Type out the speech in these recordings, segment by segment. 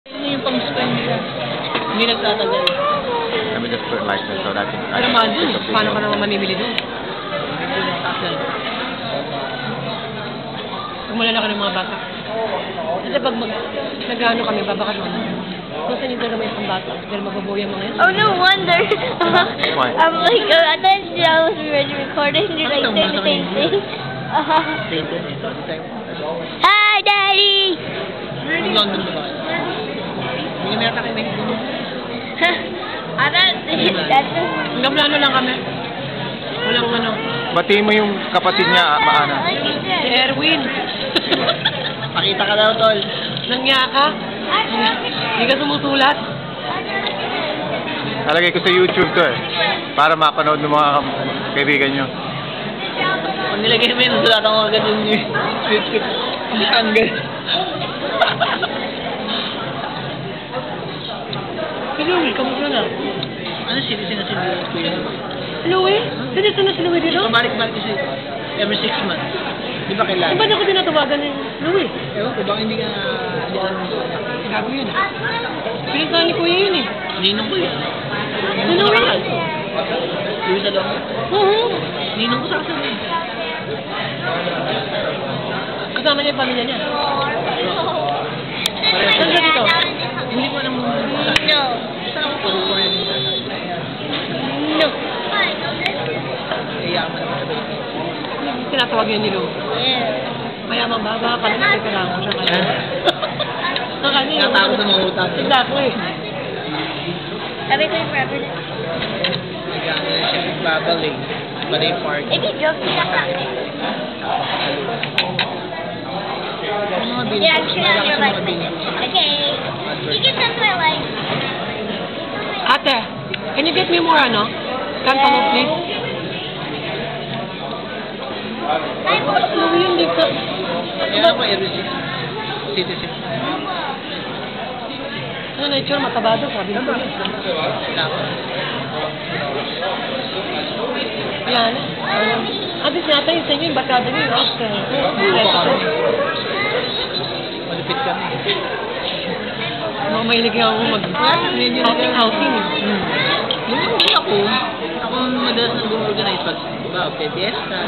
Ano yung pang-spend nila? Hindi nagtatagal. Let me just put it like this so that I Pero can mahal take dun. a picture. Paano ka naman mamimili dun? Pag malalaki ng mga bata. Kasi pag nag-ano kami, babaka doon. Kung saan yung talaga may pambata. Pero mababuhay mga yan. Oh, no wonder. Why? I'm like, I thought that was already recording. You're like saying the same thing. Hi, Daddy! Yung London ba ba? Hindi naman yata kayo may gulo. I thought that's Hanggang plano lang kami. Walang ano. Batiin mo yung kapatid niya, Maana. Si Erwin. Pakita ka daw, tol. Nangya ka? Hindi ka sumusulat? Nalagay ko sa YouTube to eh. Para mapanood ng mga kaibigan nyo. Pag nilagay mo yun, nasulatan ko agad yung YouTube. Hindi hanggang. Si Louie, kamusta na? Ano sinisin na sinulat ko yun? Louie? Sinito na si Louie dito? Pabalik-balik kasi every 6 months. Di ba kailangan? Ba't ako tinatawagan ni Louie? Ewan ko, baka hindi ka Gago yun eh. Pinagsahan ni Kuya yun eh. ninong ko yun. Si Louie? Louie sa loob. Oo. Ninong ko sa akin eh. Kasama niya yung pamilya niya. Saan ka dito? Hindi ko alam kung No. saan ako pag-record. No. Iyaman ako sabi. Tinatawag yun ni Louie. Yeah. Mayaman ba? Baka kami ka lang ako siya kaya. Nakanya yun. Natakot sa mga utang. Exactly. Sabi ko yung forever. Nagano na siya nagbabaling. Balay park. If you joke, you got Yung mga bills. Yeah, I'm sure Wala that's your kasi mga life. bills. Okay. You can touch my life. Ate, can you get me more ano? Kanta mo please? Louie yun dito. Kaya ako every 6 citizen. Ano na itsura? Matabado, sabi ko. Dapat. Yan. At least natin yung sa inyo yung barkada niyo yung Oscar. Malupit kami. Mga mahilig ako mag-outing. Hindi ako. Ako madalas nag-organize pag diba, fiesta.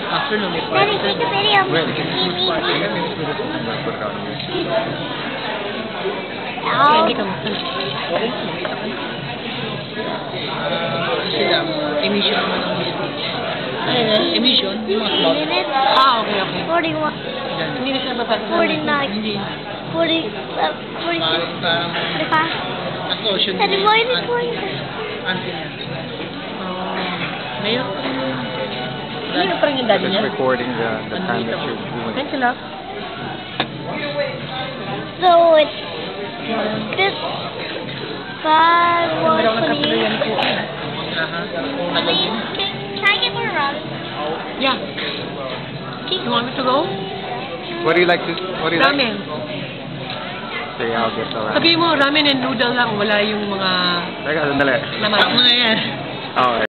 After no, may Daddy, party. take a video. Well, Me. let me just put it out here. Kaya hindi ka Oh. masal. Okay, makita ka na. Sila, emission naman ang music. Ano na? Emission, yung mga slot. Minutes. Okay, okay. 41. Hindi na siya mapasal. 49. Hindi. 40. 46. Parang 45. association. Daddy, why is it 46? Auntie niya. Mayor pa rin yun. Hindi na pa rin yung daddy niya. Just recording the time that you're doing. Thank you, love. So it's this 5 Hindi ako 128. nagkatuloyan po. Aha. Can I get more rum? Yeah. You want me to go? What do you like to, what do you like? Ramen. Sige, I'll get the ramen. Sabihin mo, ramen and noodle lang. Wala yung mga Teka, sandali. laman. Ako na yan. Okay.